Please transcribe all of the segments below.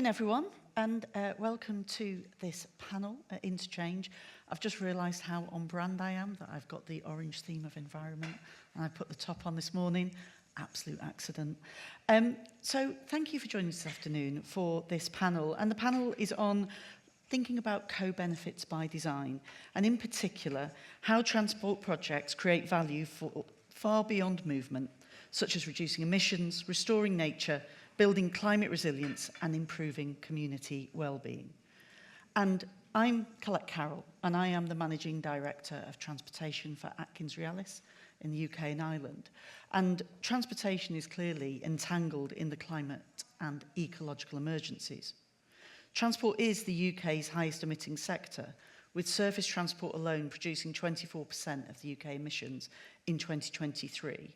everyone, and welcome to this panel at Interchange. I've just realised how on brand I am, that I've got the orange theme of environment, and I put the top on this morning. Absolute accident. So thank you for joining us this afternoon for this panel, and the panel is on thinking about co-benefits by design, and in particular, how transport projects create value for far beyond movement, such as reducing emissions, restoring nature, building climate resilience and improving community well-being. And I'm Colette Carroll, and I am the Managing Director of Transportation for Atkins Realis in the UK and Ireland. And transportation is clearly entangled in the climate and ecological emergencies. Transport is the UK's highest emitting sector, with surface transport alone producing 24% of the UK emissions in 2023,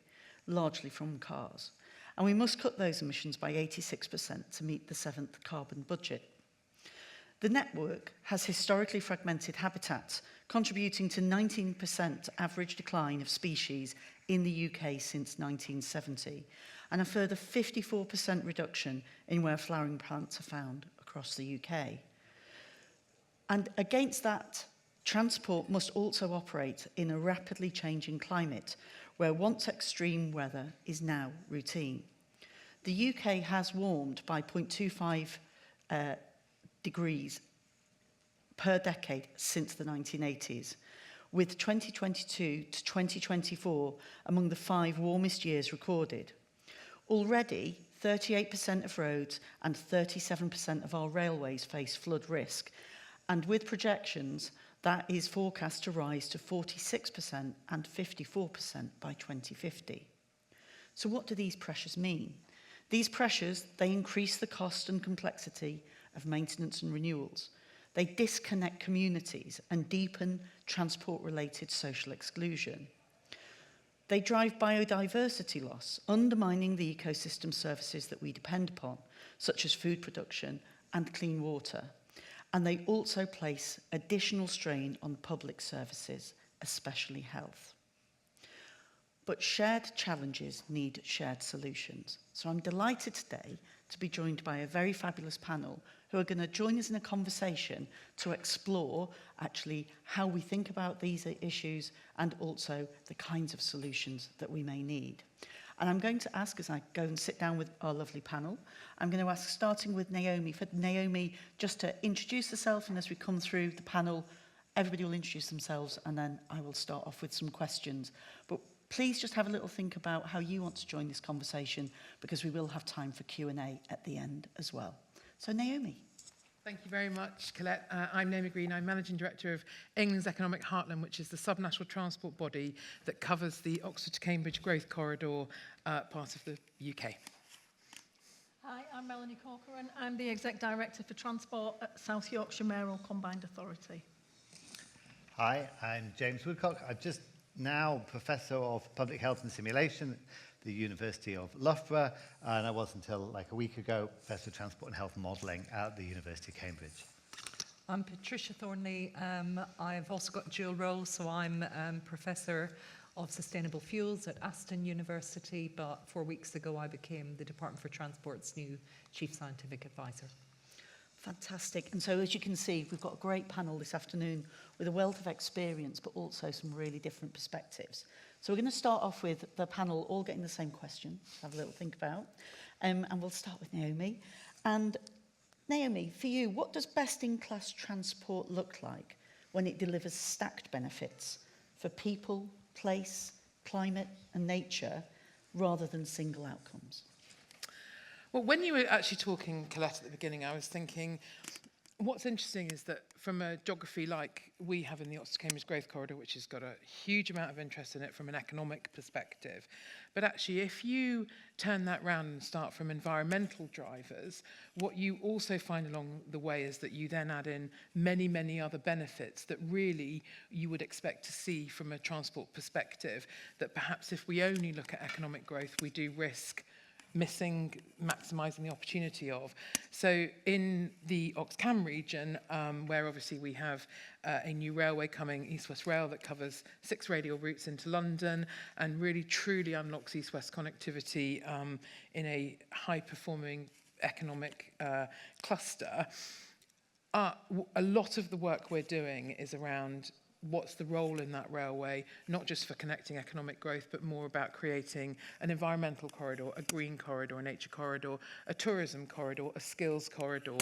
largely from cars. And we must cut those emissions by 86% to meet the 7th carbon budget. The network has historically fragmented habitats, contributing to 19% average decline of species in the UK since 1970, and a further 54% reduction in where flowering plants are found across the UK. And against that, transport must also operate in a rapidly changing climate, where once extreme weather is now routine. The UK has warmed by 0.25 degrees per decade since the 1980s, with 2022 to 2024 among the 5 warmest years recorded. Already, 38% of roads and 37% of our railways face flood risk, and with projections, that is forecast to rise to 46% and 54% by 2050. So what do these pressures mean? These pressures, they increase the cost and complexity of maintenance and renewals. They disconnect communities and deepen transport-related social exclusion. They drive biodiversity loss, undermining the ecosystem services that we depend upon, such as food production and clean water. And they also place additional strain on public services, especially health. But shared challenges need shared solutions. So I'm delighted today to be joined by a very fabulous panel who are going to join us in a conversation to explore actually how we think about these issues and also the kinds of solutions that we may need. And I'm going to ask, as I go and sit down with our lovely panel, I'm going to ask, starting with Naomi, for Naomi just to introduce herself, and as we come through the panel, everybody will introduce themselves, and then I will start off with some questions. But please just have a little think about how you want to join this conversation, because we will have time for Q&A at the end as well. So Naomi. Thank you very much, Colette. I'm Naomi Green. I'm Managing Director of England's Economic Heartland, which is the subnational transport body that covers the Oxford to Cambridge Growth Corridor part of the UK. Hi, I'm Melanie Corcoran. I'm the Exec Director for Transport at South Yorkshire Mayoral Combined Authority. Hi, I'm James Woodcock. I'm just now Professor of Public Health and Simulation at the University of Loughborough, and I was until like a week ago Professor of Transport and Health Modelling at the University of Cambridge. I'm Patricia Thornley. I've also got dual roles, so I'm Professor of Sustainable Fuels at Aston University, but 4 weeks ago I became the Department for Transport's new Chief Scientific Advisor. Fantastic. And so as you can see, we've got a great panel this afternoon with a wealth of experience, but also some really different perspectives. So we're going to start off with the panel all getting the same question, have a little think about. And we'll start with Naomi. And Naomi, for you, what does best-in-class transport look like when it delivers stacked benefits for people, place, climate and nature, rather than single outcomes? Well, when you were actually talking, Colette, at the beginning, I was thinking, what's interesting is that from a geography like we have in the Oxford to Cambridge Growth Corridor, which has got a huge amount of interest in it from an economic perspective, but actually if you turn that round and start from environmental drivers, what you also find along the way is that you then add in many, many other benefits that really you would expect to see from a transport perspective, that perhaps if we only look at economic growth, we do risk maximising the opportunity of. So in the Oxcam region, where obviously we have a new railway coming, East West Rail, that covers 6 radial routes into London and really truly unlocks East West connectivity in a high-performing economic cluster, a lot of the work we're doing is around what's the role in that railway, not just for connecting economic growth, but more about creating an environmental corridor, a green corridor, a nature corridor, a tourism corridor, a skills corridor,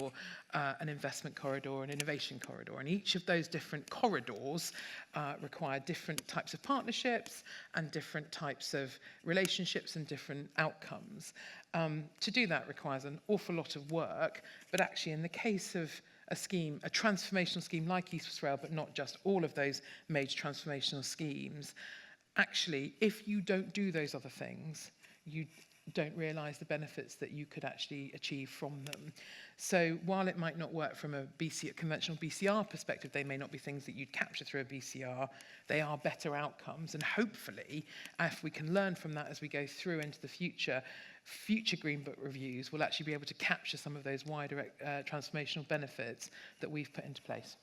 an investment corridor, an innovation corridor. And each of those different corridors require different types of partnerships and different types of relationships and different outcomes. To do that requires an awful lot of work, but actually in the case of a scheme, a transformational scheme like East West Rail, but not just all of those major transformational schemes, actually, if you don't do those other things, you don't realise the benefits that you could actually achieve from them. So while it might not work from a conventional BCR perspective, they may not be things that you'd capture through a BCR, they are better outcomes. And hopefully, if we can learn from that as we go through into the future Green Book reviews will actually be able to capture some of those wider transformational benefits that we've put into place.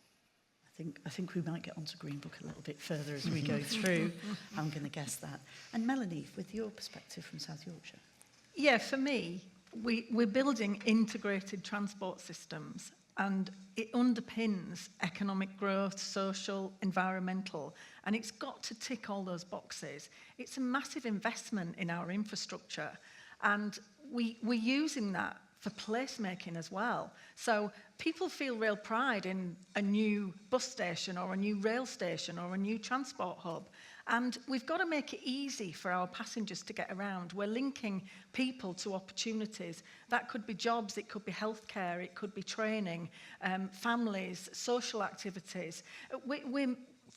I think we might get onto Green Book a little bit further as we go through. I'm going to guess that. And Melanie, with your perspective from South Yorkshire. Yeah, for me, we're building integrated transport systems, and it underpins economic growth, social, environmental, and it's got to tick all those boxes. It's a massive investment in our infrastructure, and we're using that for placemaking as well. So people feel real pride in a new bus station or a new rail station or a new transport hub. And we've got to make it easy for our passengers to get around. We're linking people to opportunities. That could be jobs, it could be healthcare, it could be training, families, social activities.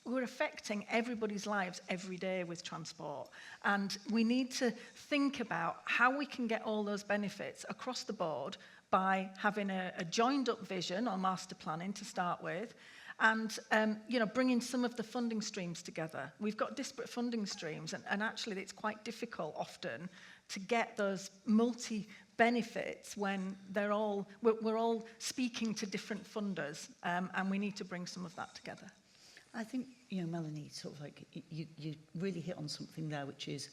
We're affecting everybody's lives every day with transport. And we need to think about how we can get all those benefits across the board by having a joined up vision on master planning to start with, and bringing some of the funding streams together. We've got disparate funding streams, and actually it's quite difficult often to get those multi-benefits when we're all speaking to different funders, and we need to bring some of that together. I think, Melanie, sort of like you really hit on something there, which is,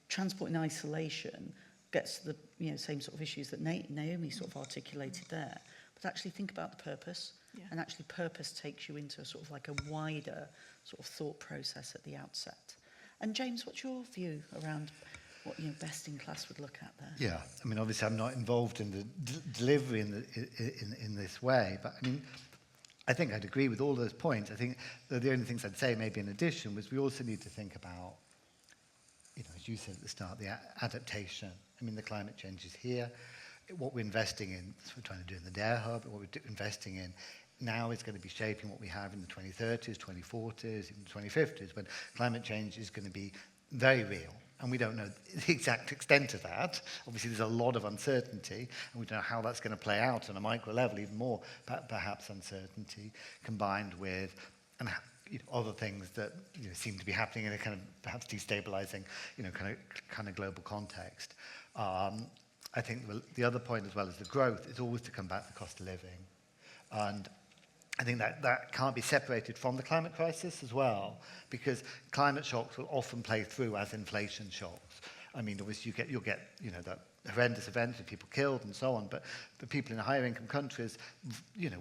transport in isolation gets to the same sort of issues that Naomi sort of articulated there. But actually think about the purpose, and actually purpose takes you into a sort of like a wider sort of thought process at the outset. And James, what's your view around what best in class would look at there? Yeah, I mean, obviously I'm not involved in the delivery in this way, but I mean, I think I'd agree with all those points. I think the only things I'd say maybe in addition was we also need to think about, as you said at the start, the adaptation. I mean, the climate change is here. What we're investing in, that's what we're trying to do in the Dare Hub, what we're investing in now is going to be shaping what we have in the 2030s, 2040s, even 2050s, when climate change is going to be very real. And we don't know the exact extent of that. Obviously, there's a lot of uncertainty, and we don't know how that's going to play out on a micro level, even more perhaps uncertainty, combined with other things that seem to be happening in a kind of perhaps destabilizing, kind of global context. I think the other point, as well as the growth, is always to come back to cost of living. And I think that can't be separated from the climate crisis as well, because climate shocks will often play through as inflation shocks. I mean, obviously you'll get that horrendous events with people killed and so on, but the people in higher income countries,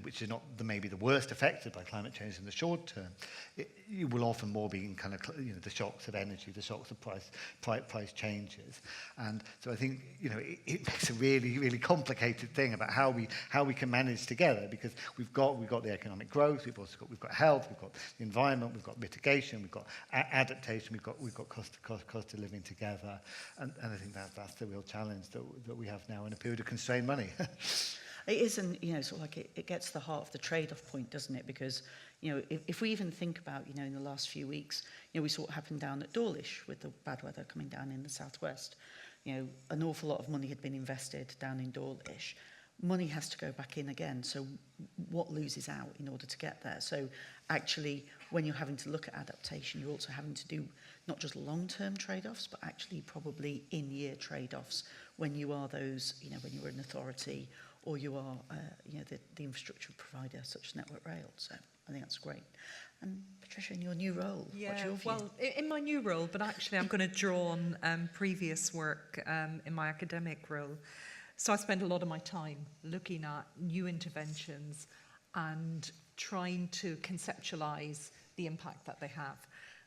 which are not maybe the worst affected by climate change in the short term, you will often more be in kind of the shocks of energy, the shocks of price changes, and so I think it makes a really, really complicated thing about how we can manage together, because we've got the economic growth, we've got health, we've got the environment, we've got mitigation, we've got adaptation, we've got cost of living together, and I think that's the real challenge that we have now in a period of constrained money. It is, and sort of like it gets to the heart of the trade-off point, doesn't it? Because if we even think about in the last few weeks, we saw what happened down at Dawlish with the bad weather coming down in the southwest. An awful lot of money had been invested down in Dawlish. Money has to go back in again. So what loses out in order to get there? So actually, when you're having to look at adaptation, you're also having to do not just long-term trade-offs, but actually probably in-year trade-offs when you are those, when you're an authority or you are, the infrastructure provider such as Network Rail. So I think that's great. And Patricia, in your new role, what's your view? Well, in my new role, but actually I'm going to draw on previous work in my academic role. So I spend a lot of my time looking at new interventions and trying to conceptualize the impact that they have.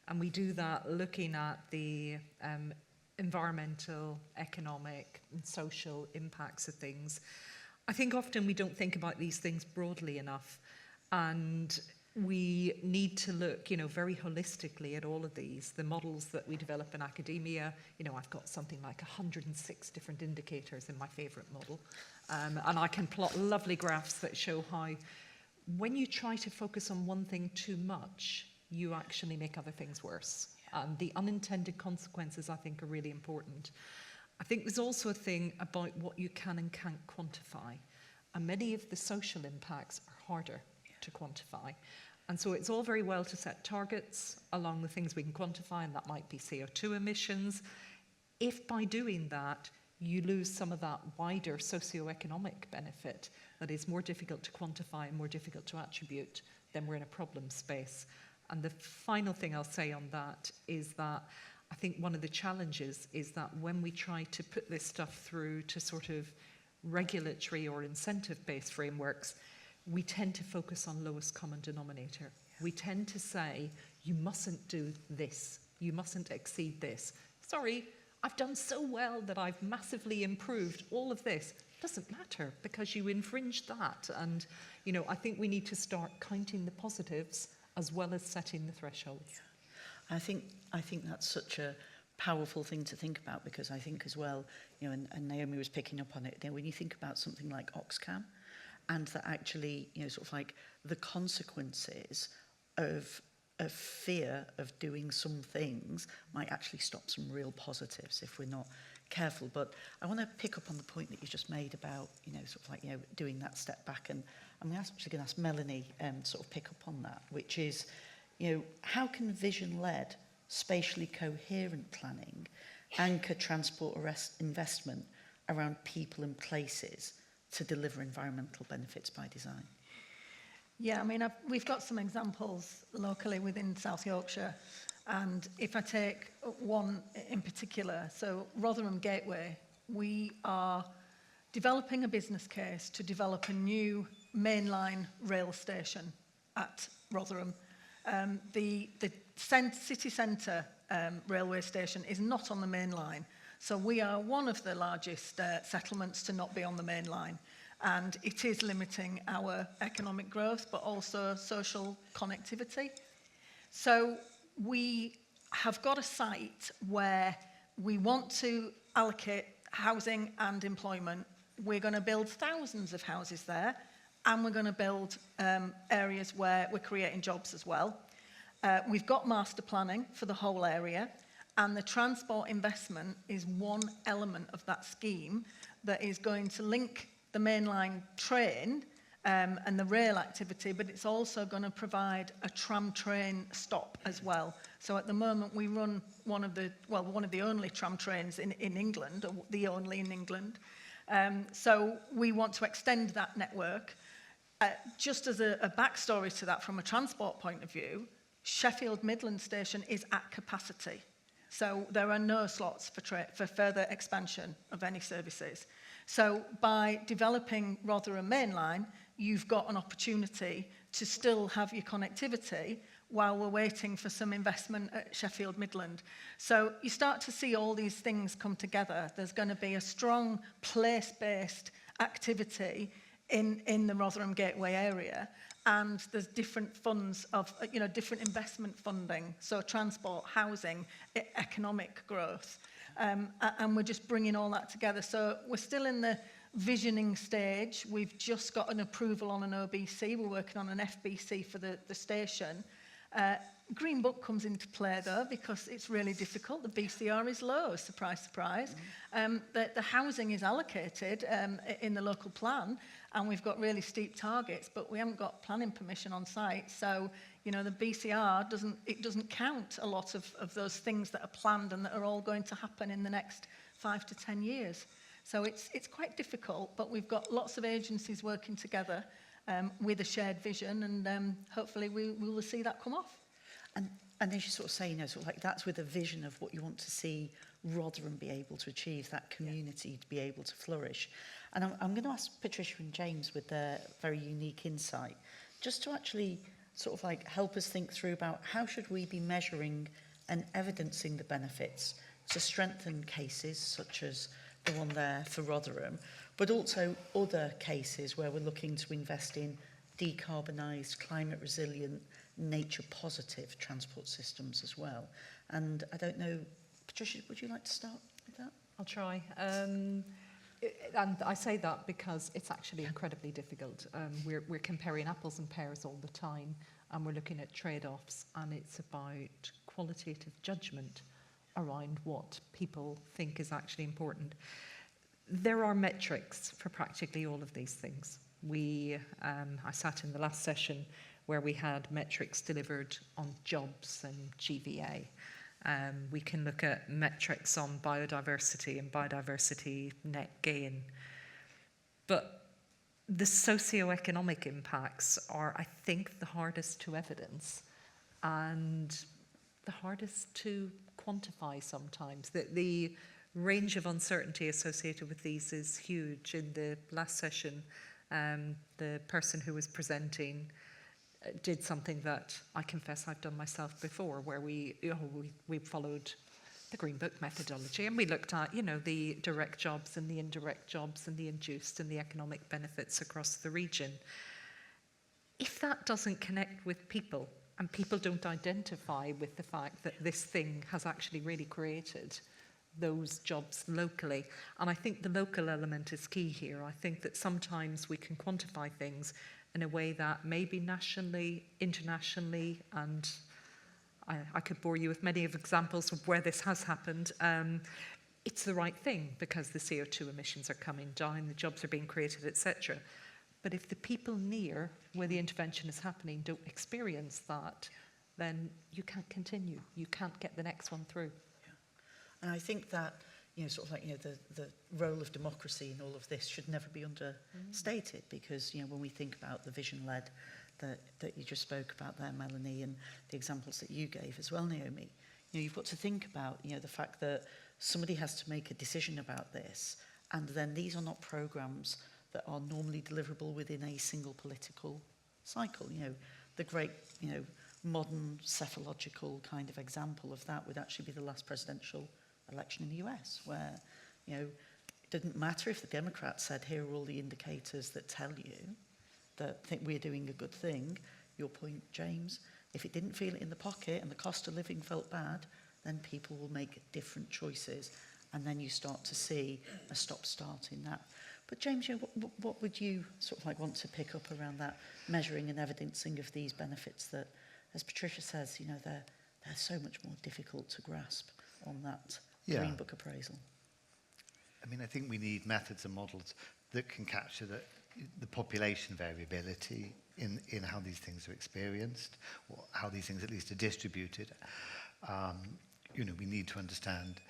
And we do that looking at the environmental, economic, and social impacts of things. I think often we don't think about these things broadly enough, and we need to look, very holistically at all of these. The models that we develop in academia, I've got something like 106 different indicators in my favorite model, and I can plot lovely graphs that show how when you try to focus on one thing too much, you actually make other things worse. And the unintended consequences, I think, are really important. I think there's also a thing about what you can and can't quantify. And many of the social impacts are harder to quantify. And so it's all very well to set targets along the things we can quantify, and that might be CO2 emissions. If by doing that, you lose some of that wider socioeconomic benefit that is more difficult to quantify and more difficult to attribute, then we're in a problem space. And the final thing I'll say on that is that I think one of the challenges is that when we try to put this stuff through to sort of regulatory or incentive-based frameworks, we tend to focus on lowest common denominator. We tend to say, you mustn't do this, you mustn't exceed this. Sorry, I've done so well that I've massively improved all of this. Doesn't matter because you infringed that. And, I think we need to start counting the positives as well as setting the thresholds. I think that's such a powerful thing to think about, because I think as well, and Naomi was picking up on it, when you think about something like Oxcam, and that actually, sort of like the consequences of fear of doing some things might actually stop some real positives if we're not careful. But I want to pick up on the point that you just made about, sort of like, doing that step back. And I'm actually going to ask Melanie sort of pick up on that, which is, how can vision-led, spatially coherent planning anchor transport investment around people and places to deliver environmental benefits by design? Yeah, I mean, we've got some examples locally within South Yorkshire. And if I take one in particular, so Rotherham Gateway, we are developing a business case to develop a new mainline rail station at Rotherham. The city centre railway station is not on the main line. So we are one of the largest settlements to not be on the main line. And it is limiting our economic growth, but also social connectivity. So we have got a site where we want to allocate housing and employment. We're going to build thousands of houses there, and we're going to build areas where we're creating jobs as well. We've got master planning for the whole area, and the transport investment is one element of that scheme that is going to link the mainline train and the rail activity, but it's also going to provide a tram train stop as well. So at the moment we run one of the only tram trains in England, the only in England. So we want to extend that network. Just as a backstory to that from a transport point of view, Sheffield Midland Station is at capacity. So there are no slots for further expansion of any services. So by developing Rotherham Mainline, you've got an opportunity to still have your connectivity while we're waiting for some investment at Sheffield Midland. So you start to see all these things come together. There's going to be a strong place-based activity in the Rotherham Gateway area, and there's different funds of, different investment funding, so transport, housing, economic growth. And we're just bringing all that together. So we're still in the visioning stage. We've just got an approval on an OBC. We're working on an FBC for the station. Green Book comes into play, though, because it's really difficult. The BCR is low, surprise, surprise. The housing is allocated in the local plan, and we've got really steep targets, but we haven't got planning permission on site. So, the BCR doesn't count a lot of those things that are planned and that are all going to happen in the next 5 to 10 years. So it's quite difficult, but we've got lots of agencies working together with a shared vision, and hopefully we will see that come off. And as you sort of say, sort of like that's with a vision of what you want to see Rotherham be able to achieve, that community to be able to flourish. And I'm going to ask Patricia and James with their very unique insight, just to actually sort of like help us think through about how should we be measuring and evidencing the benefits to strengthen cases such as the one there for Rotherham, but also other cases where we're looking to invest in decarbonised, climate resilient, nature positive transport systems as well. And I don't know, Patricia, would you like to start with that? I'll try. And I say that because it's actually incredibly difficult. We're comparing apples and pears all the time, and we're looking at trade-offs, and it's about qualitative judgment around what people think is actually important. There are metrics for practically all of these things. I sat in the last session where we had metrics delivered on jobs and GVA. We can look at metrics on biodiversity and biodiversity net gain. But the socioeconomic impacts are, I think, the hardest to evidence and the hardest to quantify sometimes. The range of uncertainty associated with these is huge. In the last session, the person who was presenting did something that I confess I've done myself before, where we followed the Green Book methodology, and we looked at, the direct jobs and the indirect jobs and the induced and the economic benefits across the region. If that doesn't connect with people, and people don't identify with the fact that this thing has actually really created those jobs locally. And I think the local element is key here. I think that sometimes we can quantify things in a way that maybe nationally, internationally, and I could bore you with many of examples of where this has happened. It's the right thing because the CO2 emissions are coming down, the jobs are being created, etc. But if the people near where the intervention is happening don't experience that, then you can't continue. You can't get the next one through. And I think that, sort of like, the role of democracy in all of this should never be understated because, when we think about the vision-led that you just spoke about there, Melanie, and the examples that you gave as well, Naomi, you've got to think about, the fact that somebody has to make a decision about this, and then these are not programs that are normally deliverable within a single political cycle. The great, modern cephalogical kind of example of that would actually be the last presidential election in the US, where, it didn't matter if the Democrats said, here are all the indicators that tell you that think we're doing a good thing. Your point, James, if it didn't feel it in the pocket and the cost of living felt bad, then people will make different choices. And then you start to see a stop-start in that. But James, what would you sort of like want to pick up around that measuring and evidencing of these benefits that, as Patricia says, they're so much more difficult to grasp on that Green Book appraisal? I mean, I think we need methods and models that can capture the population variability in how these things are experienced, or how these things at least are distributed. We need to understand.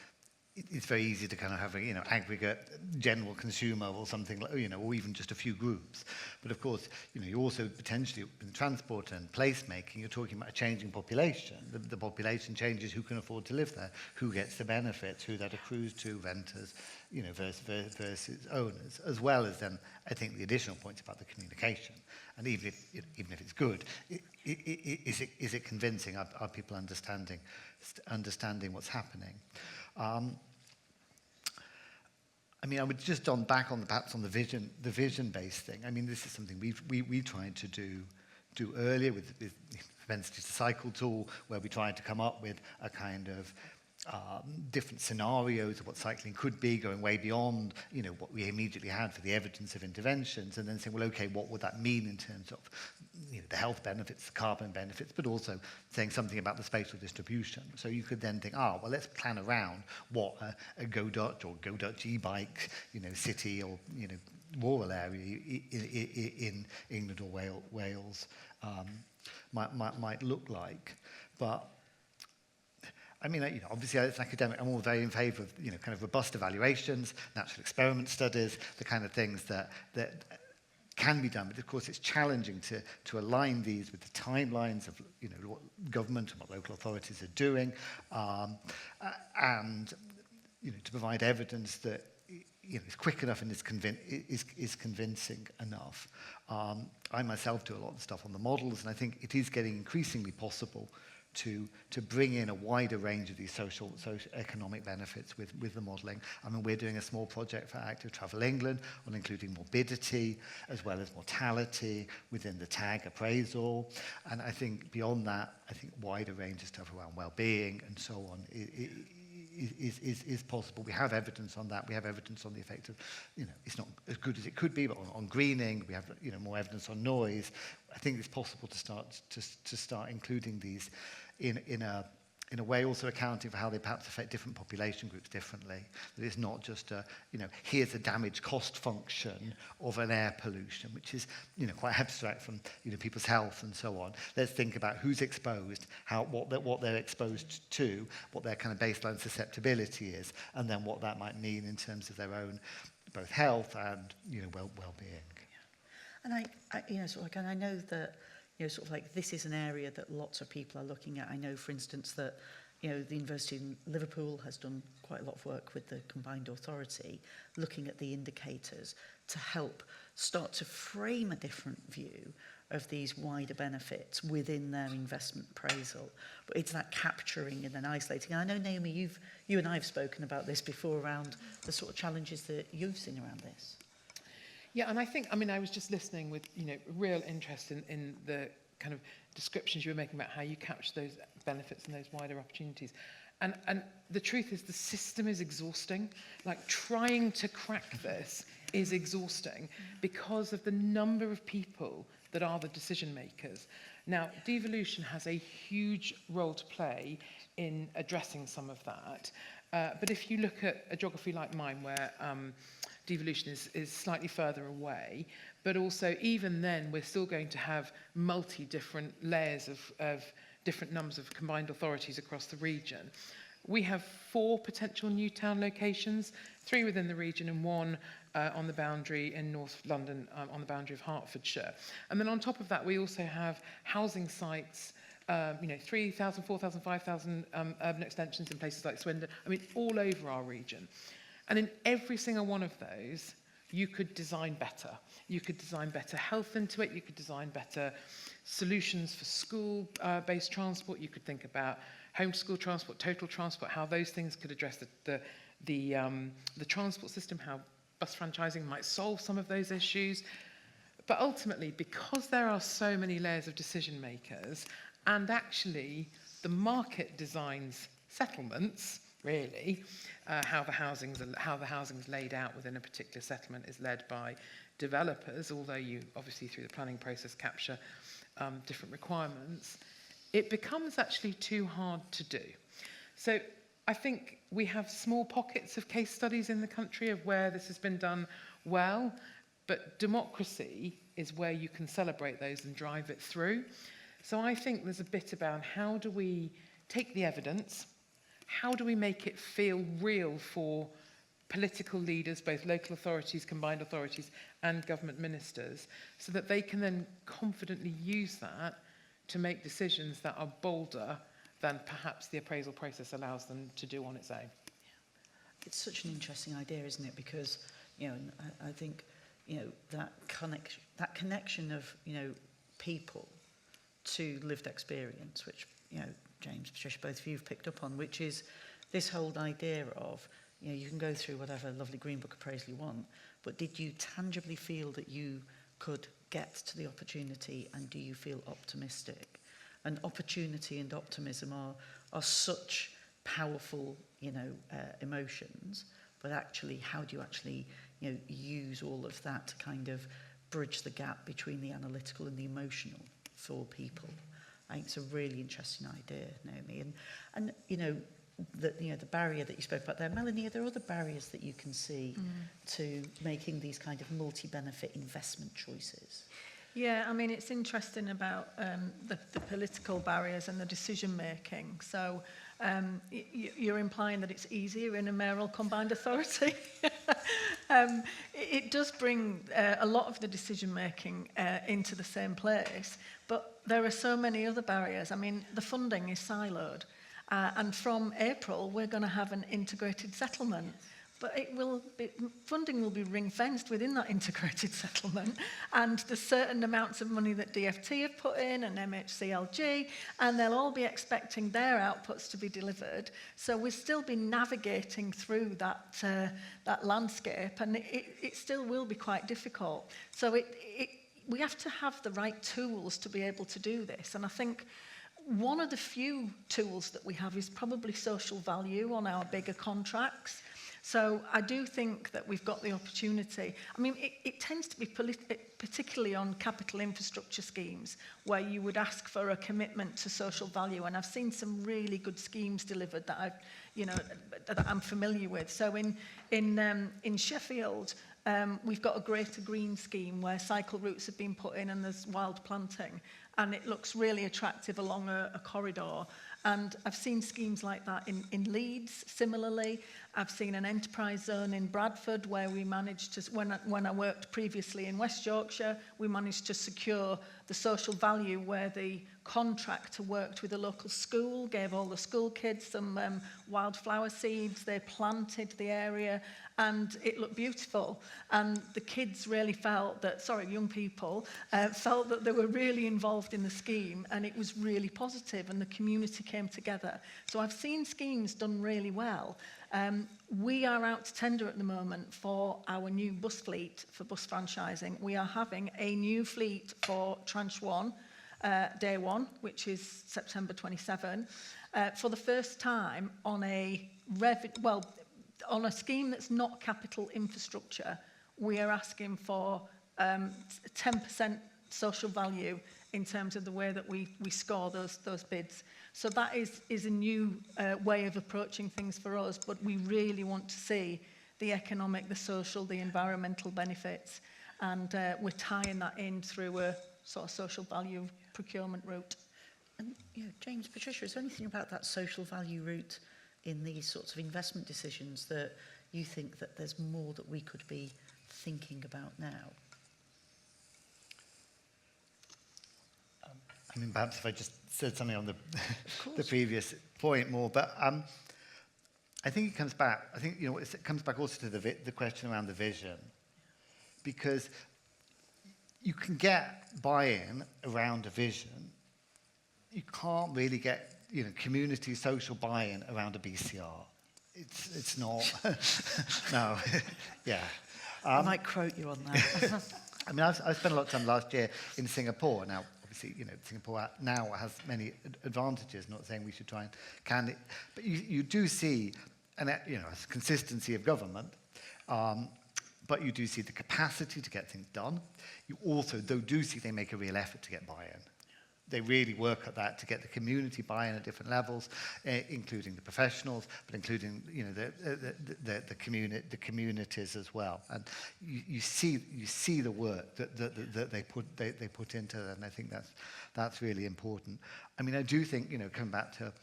It's very easy to kind of have a aggregate general consumer or something like, or even just a few groups. But of course, you also potentially in transport and placemaking, you're talking about a changing population. The population changes, who can afford to live there, who gets the benefits, who that accrues to, renters, versus owners, as well as then I think the additional points about the communication. And even if it's good, is it convincing? Are people understanding what's happening? I mean, I would just perhaps on the vision-based thing. I mean, this is something we tried to do earlier with the propensity to cycle tool, where we tried to come up with a kind of different scenarios of what cycling could be, going way beyond what we immediately had for the evidence of interventions, and then saying, well, okay, what would that mean in terms of the health benefits, the carbon benefits, but also saying something about the spatial distribution. So you could then think, well, let's plan around what a Go Dutch or Go Dutch e-bike, city or rural area in England or Wales might look like, but. I mean, obviously as an academic, I'm all very in favour of, kind of robust evaluations, natural experiment studies, the kind of things that can be done. But of course, it's challenging to align these with the timelines of, what government and what local authorities are doing. And to provide evidence that is quick enough and is convincing enough. I myself do a lot of stuff on the models, and I think it is getting increasingly possible to bring in a wider range of these social economic benefits with the modelling. I mean, we're doing a small project for Active Travel England on including morbidity as well as mortality within the tag appraisal. And I think beyond that, I think wider range of stuff around well-being and so on is possible. We have evidence on that. We have evidence on the effect of, it's not as good as it could be, but on greening, we have, more evidence on noise. I think it's possible to start including these in a way also accounting for how they perhaps affect different population groups differently. That it's not just here's a damage cost function of an air pollution, which is, quite abstract from, people's health and so on. Let's think about who's exposed, what they're exposed to, what their kind of baseline susceptibility is, and then what that might mean in terms of their own both health and, well-being. And I know that, sort of like this is an area that lots of people are looking at. I know, for instance, that, the University of Liverpool has done quite a lot of work with the Combined Authority, looking at the indicators to help start to frame a different view of these wider benefits within their investment appraisal. But it's that capturing and then isolating. And I know, Naomi, you and I have spoken about this before around the sort of challenges that you've seen around this. Yeah, and I was just listening with, real interest in the kind of descriptions you were making about how you capture those benefits and those wider opportunities. And the truth is the system is exhausting. Like, trying to crack this is exhausting because of the number of people that are the decision makers. Now, devolution has a huge role to play in addressing some of that. But if you look at a geography like mine where devolution is slightly further away, but also even then we're still going to have different layers of different numbers of combined authorities across the region. We have 4 potential new town locations, 3 within the region and 1 on the boundary in North London, on the boundary of Hertfordshire. And then on top of that, we also have housing sites, 3,000, 4,000, 5,000 urban extensions in places like Swindon, all over our region. And in every single one of those, you could design better. You could design better health into it. You could design better solutions for school-based transport. You could think about home-to-school transport, total transport, how those things could address the transport system, how bus franchising might solve some of those issues. But ultimately, because there are so many layers of decision makers, and actually the market designs settlements, really, how the housing's laid out within a particular settlement is led by developers, although you obviously through the planning process capture different requirements, it becomes actually too hard to do. So I think we have small pockets of case studies in the country of where this has been done well, but democracy is where you can celebrate those and drive it through. So I think there's a bit about how do we take the evidence, how do we make it feel real for political leaders, both local authorities, combined authorities, and government ministers, so that they can then confidently use that to make decisions that are bolder than perhaps the appraisal process allows them to do on its own. It's such an interesting idea, isn't it? Because, I think, that connection of, people to lived experience, which, James, Patricia, both of you have picked up on, which is this whole idea of, you can go through whatever lovely Green Book appraisal you want, but did you tangibly feel that you could get to the opportunity, and do you feel optimistic? And opportunity and optimism are such powerful, emotions, but actually, how do you actually, use all of that to kind of bridge the gap between the analytical and the emotional for people? I think it's a really interesting idea, Naomi. And the barrier that you spoke about there, Melanie, are there other barriers that you can see to making these kind of multi-benefit investment choices? Yeah, it's interesting about the political barriers and the decision making. So you're implying that it's easier in a mayoral combined authority. It does bring a lot of the decision making into the same place, but there are so many other barriers. The funding is siloed. And from April, we're going to have an integrated settlement. But funding will be ring-fenced within that integrated settlement, and there's certain amounts of money that DFT have put in and MHCLG, and they'll all be expecting their outputs to be delivered. So we'll still be navigating through that landscape, and it still will be quite difficult. So we have to have the right tools to be able to do this, and I think one of the few tools that we have is probably social value on our bigger contracts. So I do think that we've got the opportunity. I mean, it tends to be particularly on capital infrastructure schemes where you would ask for a commitment to social value. And I've seen some really good schemes delivered that that I'm familiar with. So in Sheffield, we've got a Greater Green scheme where cycle routes have been put in and there's wild planting. And it looks really attractive along a corridor. And I've seen schemes like that in Leeds, similarly. I've seen an enterprise zone in Bradford where we managed to, when I worked previously in West Yorkshire, we managed to secure the social value where the contractor worked with a local school, gave all the school kids some wildflower seeds, they planted the area, and it looked beautiful. And the kids really felt that, young people, felt that they were really involved in the scheme, and it was really positive, and the community came together. So I've seen schemes done really well. We are out to tender at the moment for our new bus fleet for bus franchising. We are having a new fleet for Tranche 1, Day 1, which is September 27, for the first time on on a scheme that's not capital infrastructure. We are asking for 10% social value in terms of the way that we score those bids. So that is a new way of approaching things for us, but we really want to see the economic, the social, the environmental benefits, and we're tying that in through a sort of social value procurement route. And James, Patricia, is there anything about that social value route in these sorts of investment decisions that you think that there's more that we could be thinking about now? I mean, perhaps if I just said something on the previous point more, but I think it comes back. I think it comes back also to the question around the vision, because you can get buy-in around a vision. You can't really get community social buy-in around a BCR. It's not. No, yeah. I might quote you on that. I mean, I've spent a lot of time last year in Singapore. Now, obviously, Singapore now has many advantages. Not saying we should try and can it, but you do see a consistency of government. But you do see the capacity to get things done. You also do see they make a real effort to get buy-in. They really work at that to get the community buy-in at different levels, including the professionals, but including the communities as well. And you see the work that they put into that, and I think that's really important. I mean, I do think coming back to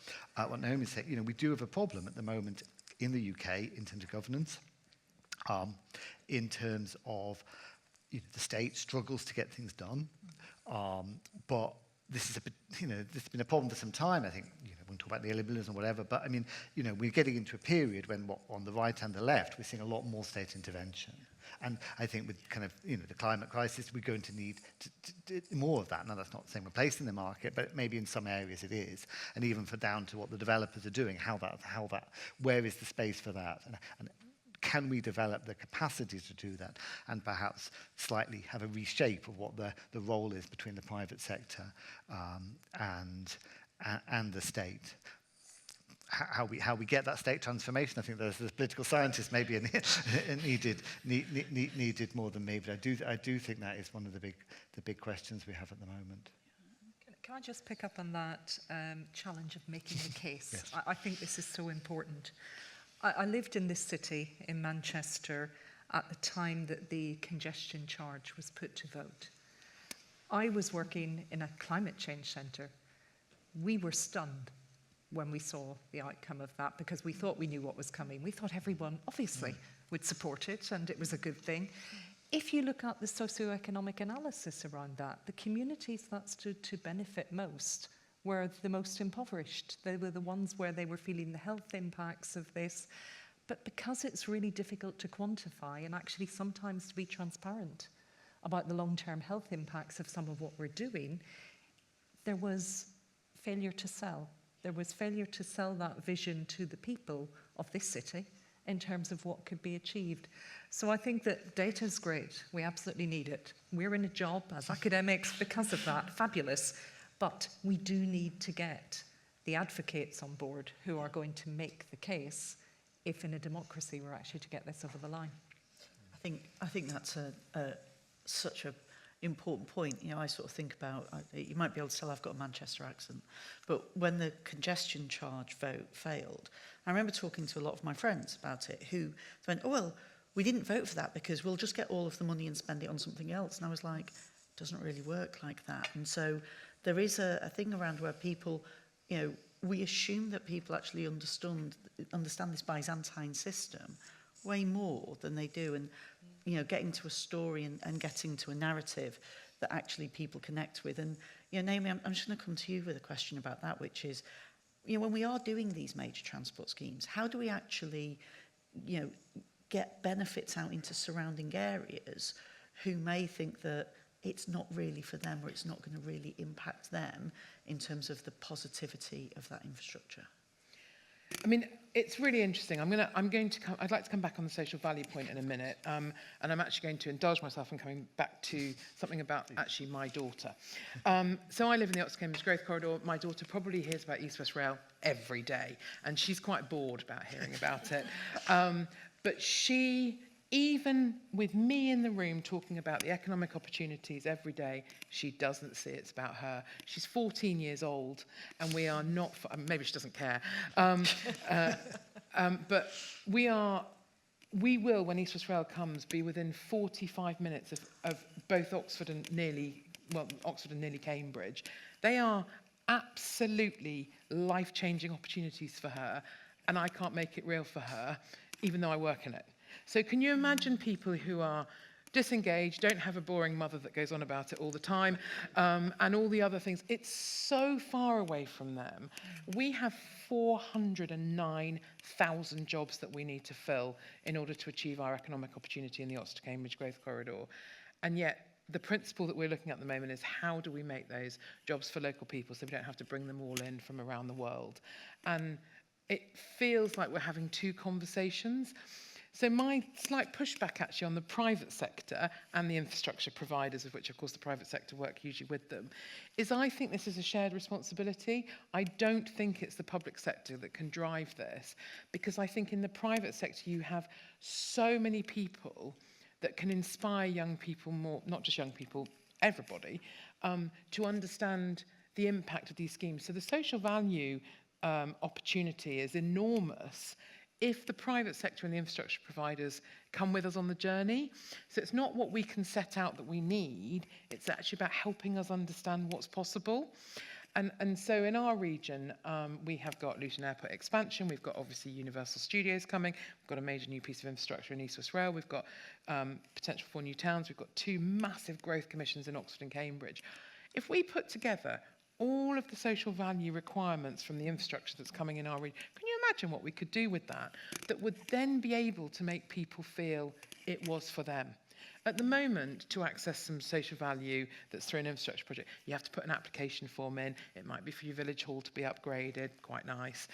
what Naomi said, we do have a problem at the moment in the UK in terms of governance, in terms of the state struggles to get things done, but this has been a problem for some time. I think we can talk about neoliberalism or whatever, but I mean, we're getting into a period when on the right and the left, we're seeing a lot more state intervention. And I think with kind of the climate crisis, we're going to need more of that. Now, that's not saying replacing the market, but maybe in some areas it is. And even down to what the developers are doing, where is the space for that? And can we develop the capacity to do that, and perhaps slightly have a reshape of what the role is between the private sector and the state? How we get that state transformation, I think there's political scientists maybe needed more than me, but I do think that is one of the big questions we have at the moment. Can I just pick up on that challenge of making the case? Yes. I think this is so important. I lived in this city, in Manchester, at the time that the congestion charge was put to vote. I was working in a climate change centre. We were stunned when we saw the outcome of that, because we thought we knew what was coming. We thought everyone, obviously, would support it, and it was a good thing. If you look at the socioeconomic analysis around that, the communities that stood to benefit most were the most impoverished. They were the ones where they were feeling the health impacts of this. But because it's really difficult to quantify and actually sometimes to be transparent about the long-term health impacts of some of what we're doing, there was failure to sell. There was failure to sell that vision to the people of this city in terms of what could be achieved. So I think that data is great. We absolutely need it. We're in a job as academics because of that, fabulous. But we do need to get the advocates on board who are going to make the case if in a democracy we're actually to get this over the line. I think that's such a important point. You know, I sort of think about, you might be able to tell I've got a Manchester accent, but when the congestion charge vote failed, I remember talking to a lot of my friends about it who went, oh, well, we didn't vote for that because we'll just get all of the money and spend it on something else. And I was like, it doesn't really work like that. And so there is a thing around where people, you know, we assume that people actually understand this Byzantine system way more than they do. And, you know, getting to a story and getting to a narrative that actually people connect with. And, you know, Naomi, I'm just going to come to you with a question about that, which is, you know, when we are doing these major transport schemes, how do we actually, you know, get benefits out into surrounding areas who may think that it's not really for them or it's not going to really impact them in terms of the positivity of that infrastructure? I mean, it's really interesting. I'd like to come back on the social value point in a minute, and I'm actually going to indulge myself in coming back to something about actually my daughter. So I live in the Oxford Cambridge Growth Corridor. My daughter probably hears about East West Rail every day, and she's quite bored about hearing about it. But she, even with me in the room talking about the economic opportunities every day, she doesn't see it's about her. She's 14 years old, and we are not, maybe she doesn't care, but we will, when East West Rail comes, be within 45 minutes of both Oxford and nearly Cambridge. They are absolutely life-changing opportunities for her, and I can't make it real for her, even though I work in it. So can you imagine people who are disengaged, don't have a boring mother that goes on about it all the time, and all the other things? It's so far away from them. We have 409,000 jobs that we need to fill in order to achieve our economic opportunity in the Oxford Cambridge Growth Corridor. And yet, the principle that we're looking at the moment is how do we make those jobs for local people so we don't have to bring them all in from around the world. And it feels like we're having two conversations. So my slight pushback actually on the private sector and the infrastructure providers, of which of course the private sector work hugely with them, is I think this is a shared responsibility. I don't think it's the public sector that can drive this, because I think in the private sector you have so many people that can inspire young people more, not just young people, everybody, to understand the impact of these schemes. So the social value opportunity is enormous if the private sector and the infrastructure providers come with us on the journey. So it's not what we can set out that we need, it's actually about helping us understand what's possible. And so in our region, we have got Luton Airport expansion, we've got obviously Universal Studios coming, we've got a major new piece of infrastructure in East West Rail, we've got potential for new towns, we've got two massive growth commissions in Oxford and Cambridge. If we put together all of the social value requirements from the infrastructure that's coming in our region, can you imagine what we could do with that would then be able to make people feel it was for them? At the moment, to access some social value that's through an infrastructure project, you have to put an application form in. It might be for your village hall to be upgraded, quite nice.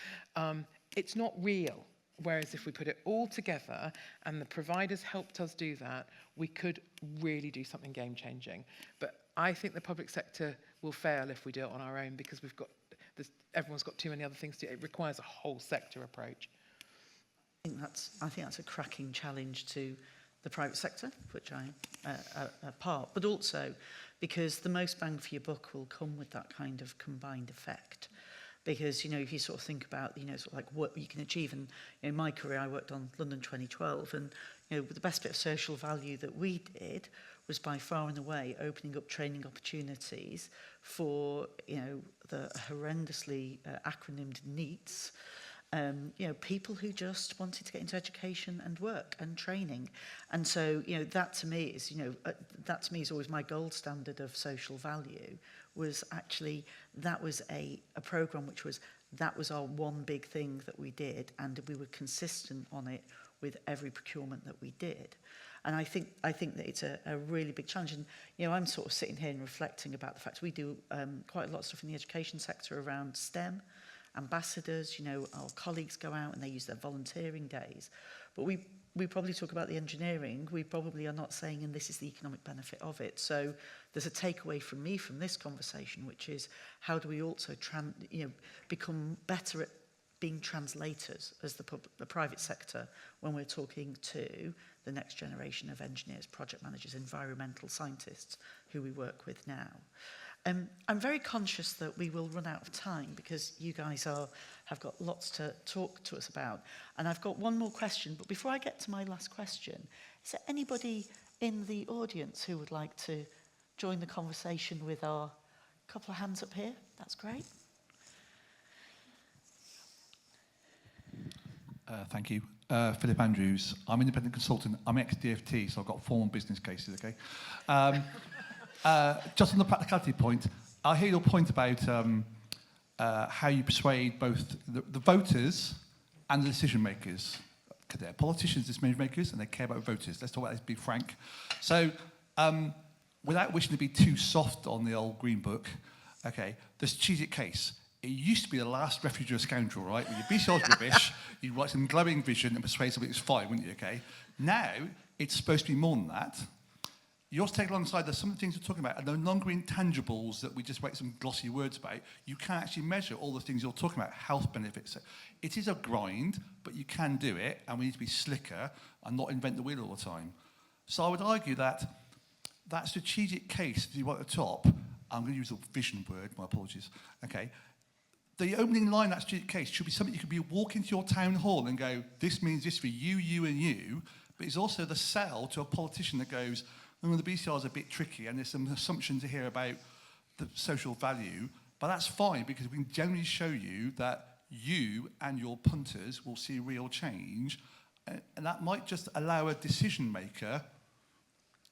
It's not real. Whereas if we put it all together and the providers helped us do that, we could really do something game-changing. But I think the public sector will fail if we do it on our own, because everyone's got too many other things to do. It requires a whole sector approach. I think that's a cracking challenge to the private sector, which I a part, but also because the most bang for your buck will come with that kind of combined effect. Because, you know, if you sort of think about, you know, sort of like what you can achieve, and in my career I worked on London 2012, and, you know, the best bit of social value that we did was by far and away opening up training opportunities for, you know, the horrendously acronymed NEETs, people who just wanted to get into education and work and training. And so, that to me is, that to me is always my gold standard of social value, was actually, that was a programme that was our one big thing that we did, and we were consistent on it with every procurement that we did. And I think that it's a really big challenge. And, I'm sort of sitting here and reflecting about the fact we do quite a lot of stuff in the education sector around STEM, ambassadors, our colleagues go out and they use their volunteering days. But we probably talk about the engineering, we probably are not saying, and this is the economic benefit of it. So there's a takeaway from me from this conversation, which is how do we also become better at being translators as the private sector when we're talking to the next generation of engineers, project managers, environmental scientists who we work with now. I'm very conscious that we will run out of time because you guys have got lots to talk to us about. And I've got one more question, but before I get to my last question, is there anybody in the audience who would like to join the conversation with our couple of hands up here? That's great. Thank you. Philip Andrews. I'm an independent consultant. I'm ex-DFT, so I've got formal business cases, okay? Just on the practicality point, I hear your point about how you persuade both the voters and the decision makers. Because they're politicians, decision makers, and they care about voters. Let's talk about this, be frank. So, without wishing to be too soft on the old Green Book, okay, the strategic case. It used to be the last refuge of a scoundrel, right? When your BCR's rubbish, you'd write some glowing vision and persuade somebody it's fine, wouldn't you, okay? Now, it's supposed to be more than that. You also take alongside, there's some of the things we're talking about, and the non-green tangibles that we just write some glossy words about, you can actually measure all the things you're talking about, health benefits. So it is a grind, but you can do it, and we need to be slicker and not invent the wheel all the time. So I would argue that that strategic case that you want at the top, I'm going to use the vision word, my apologies, okay? The opening line of that strategic case should be something you could be walk into your town hall and go, this means this for you, you, and you, but it's also the sell to a politician that goes, the BCR is a bit tricky and there's some assumptions here about the social value, but that's fine because we can generally show you that you and your punters will see real change, and that might just allow a decision maker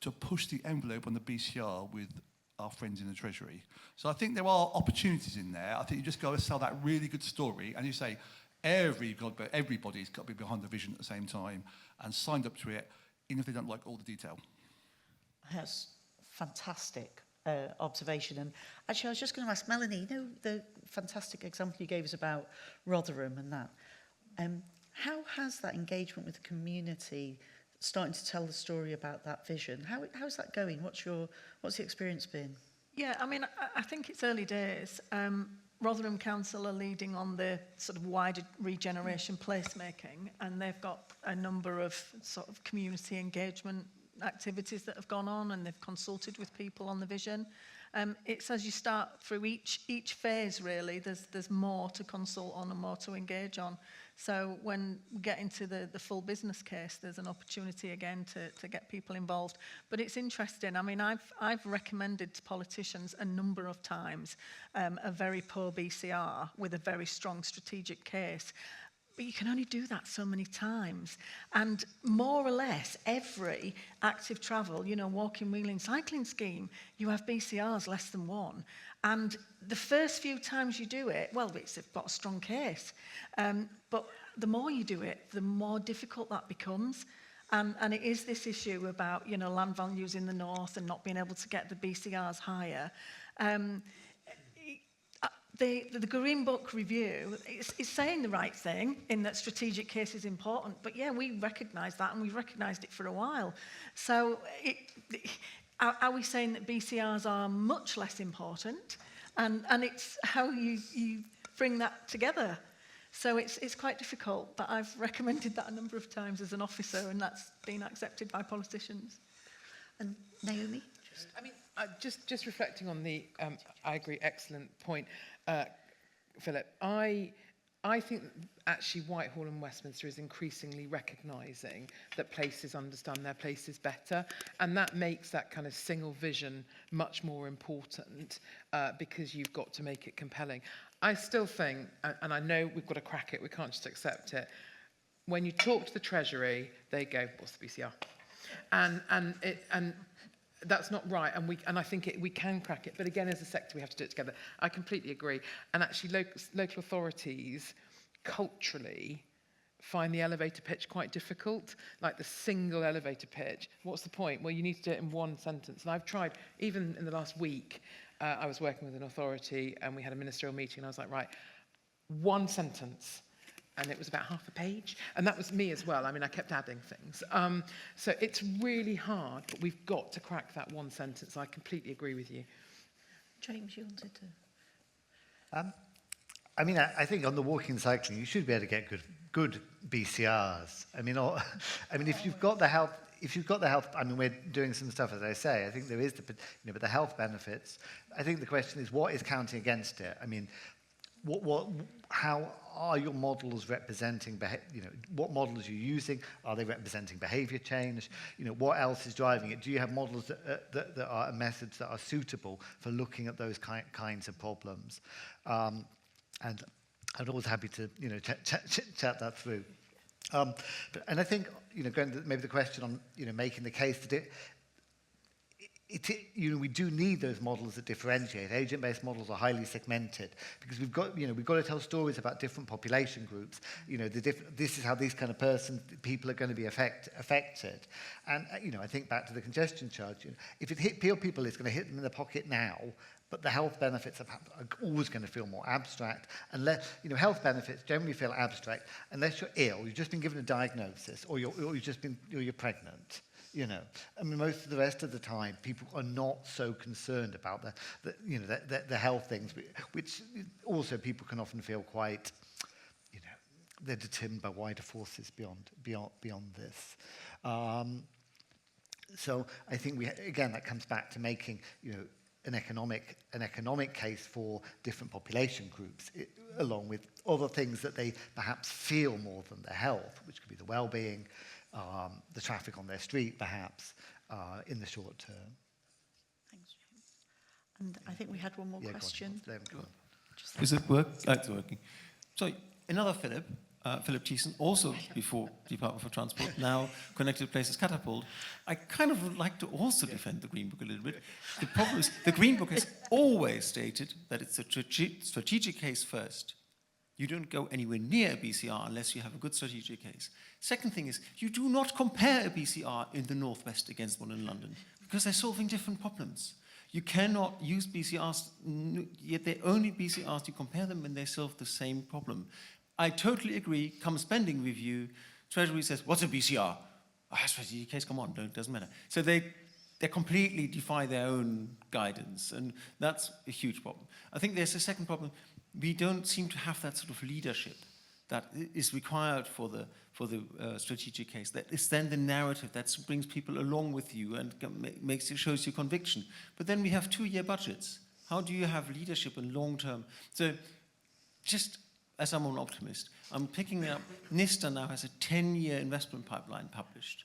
to push the envelope on the BCR with our friends in the Treasury. So I think there are opportunities in there. I think you just got to sell that really good story, and you say everybody's got to be behind the vision at the same time and signed up to it, even if they don't like all the detail. That's fantastic observation. And actually, I was just going to ask Melanie, the fantastic example you gave us about Rotherham and that. How has that engagement with the community starting to tell the story about that vision? How's that going? What's the experience been? Yeah, I mean, I think it's early days. Rotherham Council are leading on the sort of wider regeneration placemaking, and they've got a number of sort of community engagement activities that have gone on, and they've consulted with people on the vision. It's as you start through each phase, really, there's more to consult on and more to engage on. So when we get into the full business case, there's an opportunity again to get people involved. But it's interesting. I mean, I've recommended to politicians a number of times a very poor BCR with a very strong strategic case. But you can only do that so many times. And more or less every active travel, walking, wheeling, cycling scheme, you have BCRs less than one. And the first few times you do it, well, it's got a strong case. But the more you do it, the more difficult that becomes. And it is this issue about, land values in the north and not being able to get the BCRs higher. The Green Book review is saying the right thing in that strategic case is important, but yeah, we recognise that, and we've recognised it for a while. So are we saying that BCRs are much less important? And it's how you bring that together. So it's quite difficult, but I've recommended that a number of times as an officer, and that's been accepted by politicians. And Naomi? I mean, just reflecting on the, I agree, excellent point, Philip. I think actually Whitehall and Westminster is increasingly recognising that places understand their places better, and that makes that kind of single vision much more important because you've got to make it compelling. I still think, and I know we've got to crack it, we can't just accept it. When you talk to the Treasury, they go, what's the BCR? And that's not right, and I think we can crack it, but again, as a sector, we have to do it together. I completely agree. And actually, local authorities, culturally, find the elevator pitch quite difficult, like the single elevator pitch. What's the point? Well, you need to do it in one sentence. And I've tried, even in the last week, I was working with an authority, and we had a ministerial meeting, and I was like, right, one sentence. And it was about half a page. And that was me as well. I mean, I kept adding things. So it's really hard, but we've got to crack that one sentence. I completely agree with you. James, you wanted to... I mean, I think on the walking and cycling, you should be able to get good BCRs. I mean, if you've got the health, I mean, we're doing some stuff, as I say. I think there is but the health benefits. I think the question is, what is counting against it? I mean, how are your models representing, what models are you using? Are they representing behavior change? What else is driving it? Do you have models that are methods that are suitable for looking at those kinds of problems? And I'm always happy to, chat that through. And I think, going to maybe the question on, making the case that we do need those models that differentiate. Agent-based models are highly segmented because we've got to tell stories about different population groups. This is how these kind of people are going to be affected. And I think back to the congestion charge. If it hit people, it's going to hit them in the pocket now. But the health benefits are always going to feel more abstract. Unless, health benefits generally feel abstract unless you're ill, you've just been given a diagnosis, or you're pregnant. I mean, most of the rest of the time, people are not so concerned about the health things, which also people can often feel quite, they're determined by wider forces beyond this. So I think that comes back to making, an economic case for different population groups, along with other things that they perhaps feel more than their health, which could be the well-being, the traffic on their street, perhaps, in the short term. Thanks, James. And I think we had one more question. Go on. Is it work? It's working. So another Philip Thiessen, also before Department for Transport, now Connected Places Catapult. I kind of would like to also defend the Green Book a little bit. The problem is the Green Book has always stated that it's a strategic case first. You don't go anywhere near a BCR unless you have a good strategic case. Second thing is, you do not compare a BCR in the Northwest against one in London, because they're solving different problems. You cannot use BCRs, yet they're only BCRs, you compare them when they solve the same problem. I totally agree, come spending review, Treasury says, what's a BCR? Oh, strategic case, come on, doesn't matter. So they completely defy their own guidance, and that's a huge problem. I think there's a second problem. We don't seem to have that sort of leadership that is required for the strategic case. That is then the narrative that brings people along with you and shows you conviction. But then we have 2-year budgets. How do you have leadership in long term? So just as I'm an optimist, I'm picking up, NISTA now has a 10-year investment pipeline published.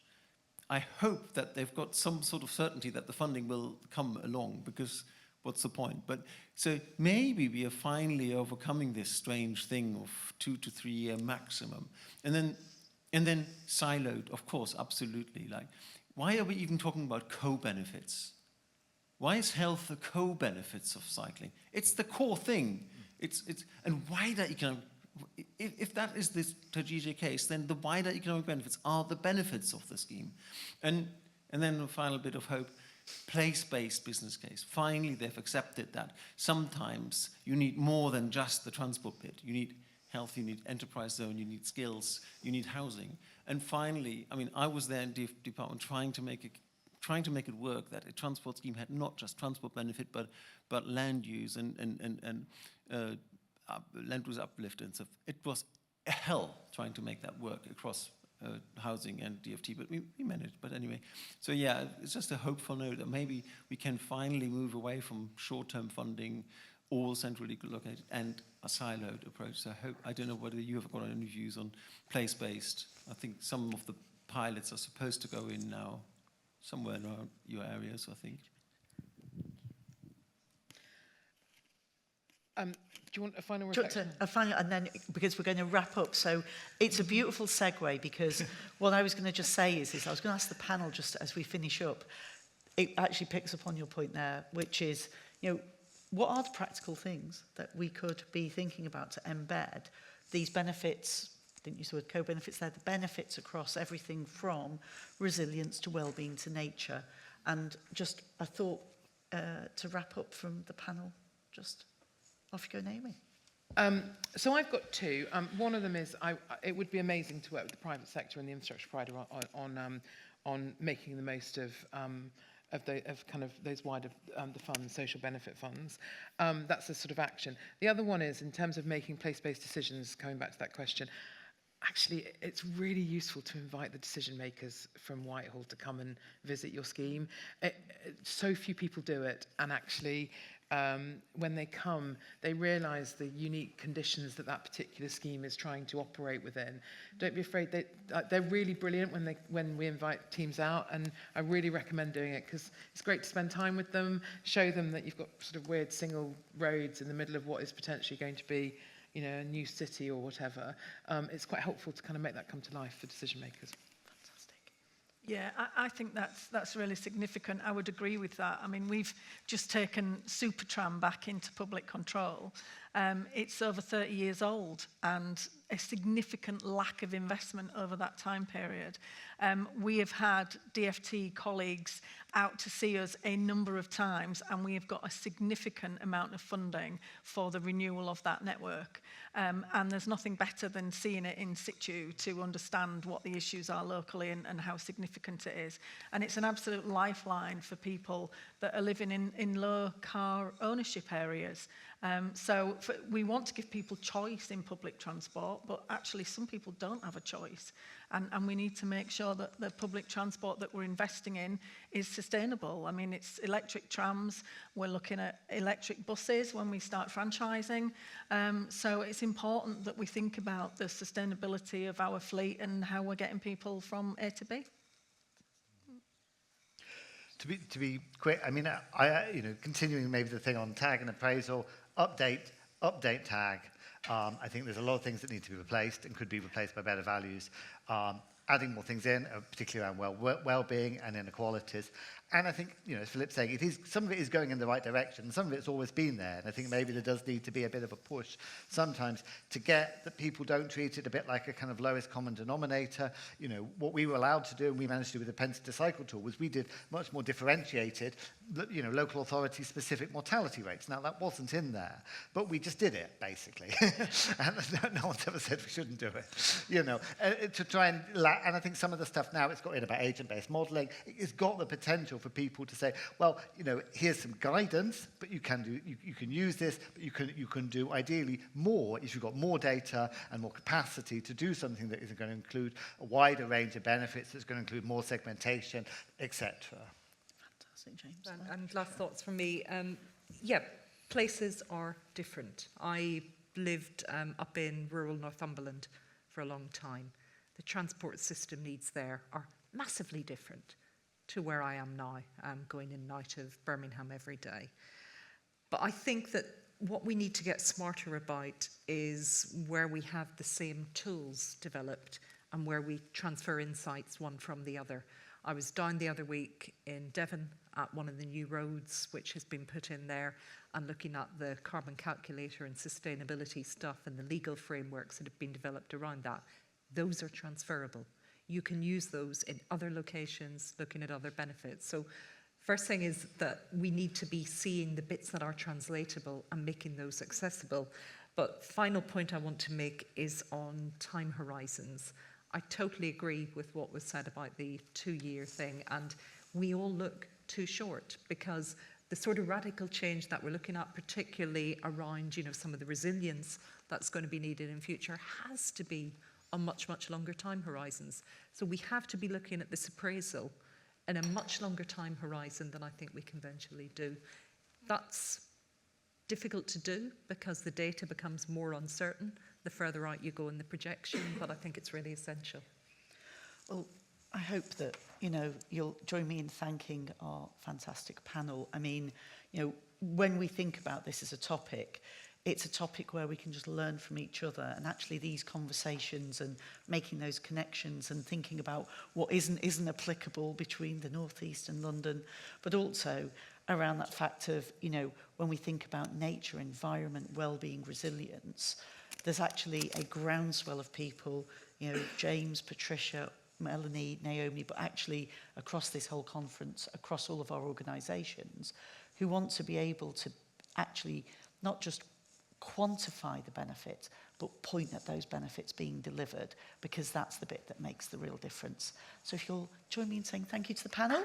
I hope that they've got some sort of certainty that the funding will come along, because what's the point? But so maybe we are finally overcoming this strange thing of 2 to 3 year maximum. And then siloed, of course, absolutely. Like, why are we even talking about co-benefits? Why is health the co-benefits of cycling? It's the core thing. And wider economic, if that is the strategic case, then the wider economic benefits are the benefits of the scheme. And then a final bit of hope, place-based business case. Finally, they've accepted that sometimes you need more than just the transport bit. You need health, you need enterprise zone, you need skills, you need housing. And finally, I mean, I was there in department trying to make it work, that a transport scheme had not just transport benefit, but land use and land use uplift and stuff. It was a hell trying to make that work across housing and DFT, but we managed. But anyway, so yeah, it's just a hopeful note that maybe we can finally move away from short-term funding, all centrally located, and a siloed approach. So I don't know whether you have got any views on place-based. I think some of the pilots are supposed to go in now, somewhere around your areas, I think. Do you want a final Do you want reflection? a final, and then, because we're going to wrap up, so it's a beautiful segue, because what I was going to just say is I was going to ask the panel, just as we finish up, it actually picks up on your point there, which is, you know, what are the practical things that we could be thinking about to embed these benefits, I think you said co-benefits there, the benefits across everything from resilience to well-being to nature. And just a thought to wrap up from the panel, just off you go, Naomi. So I've got two. One of them is it would be amazing to work with the private sector and the infrastructure provider on making the most of kind of those wider the funds, social benefit funds. That's a sort of action. The other one is in terms of making place-based decisions. Coming back to that question, actually, it's really useful to invite the decision makers from Whitehall to come and visit your scheme. So few people do it, and actually, when they come, they realise the unique conditions that that particular scheme is trying to operate within. Don't be afraid. They're really brilliant when we invite teams out, and I really recommend doing it because it's great to spend time with them, show them that you've got sort of weird single roads in the middle of what is potentially going to be, you know, a new city or whatever. It's quite helpful to kind of make that come to life for decision makers. Yeah, I think that's really significant. I would agree with that. I mean, we've just taken Supertram back into public control. It's over 30 years old and a significant lack of investment over that time period. We have had DfT colleagues out to see us a number of times, and we have got a significant amount of funding for the renewal of that network. And there's nothing better than seeing it in situ to understand what the issues are locally and how significant it is. And it's an absolute lifeline for people that are living in low car ownership areas. We want to give people choice in public transport, but actually some people don't have a choice. And we need to make sure that the public transport that we're investing in is sustainable. I mean, it's electric trams. We're looking at electric buses when we start franchising. So it's important that we think about the sustainability of our fleet and how we're getting people from A to B. To be quick, I mean, continuing maybe the thing on tag and appraisal, update tag. I think there's a lot of things that need to be replaced and could be replaced by better values. Adding more things in, particularly around well-being and inequalities. And I think, as Philip's saying, some of it is going in the right direction. Some of it's always been there. And I think maybe there does need to be a bit of a push sometimes to get that people don't treat it a bit like a kind of lowest common denominator. What we were allowed to do, and we managed to do with the Pence Cycle tool, was we did much more differentiated, local authority specific mortality rates. Now, that wasn't in there, but we just did it, basically. And no one's ever said we shouldn't do it, to try and I think some of the stuff now, it's got in about agent-based modelling. It's got the potential for people to say, well, here's some guidance, but you can use this, but you can do ideally more if you've got more data and more capacity to do something that is going to include a wider range of benefits, that's going to include more segmentation, etc. Fantastic, James. And last thoughts from me. Places are different. I lived up in rural Northumberland for a long time. The transport system needs there are massively different to where I am now, going in and out of Birmingham every day. But I think that what we need to get smarter about is where we have the same tools developed and where we transfer insights one from the other. I was down the other week in Devon at one of the new roads which has been put in there, and looking at the carbon calculator and sustainability stuff and the legal frameworks that have been developed around that. Those are transferable. You can use those in other locations, looking at other benefits. So first thing is that we need to be seeing the bits that are translatable and making those accessible. But final point I want to make is on time horizons. I totally agree with what was said about the 2-year thing, and we all look too short because the sort of radical change that we're looking at, particularly around, some of the resilience that's going to be needed in future, has to be on much, much longer time horizons. So we have to be looking at this appraisal in a much longer time horizon than I think we conventionally do. That's difficult to do because the data becomes more uncertain the further out you go in the projection, but I think it's really essential. Well, I hope that, you'll join me in thanking our fantastic panel. I mean, when we think about this as a topic, it's a topic where we can just learn from each other, and actually these conversations and making those connections and thinking about what isn't applicable between the North East and London, but also around that fact of, you know, when we think about nature, environment, well-being, resilience, there's actually a groundswell of people, you know, James, Patricia, Melanie, Naomi, but actually across this whole conference, across all of our organisations, who want to be able to actually not just quantify the benefit, but point at those benefits being delivered, because that's the bit that makes the real difference. So if you'll join me in saying thank you to the panel.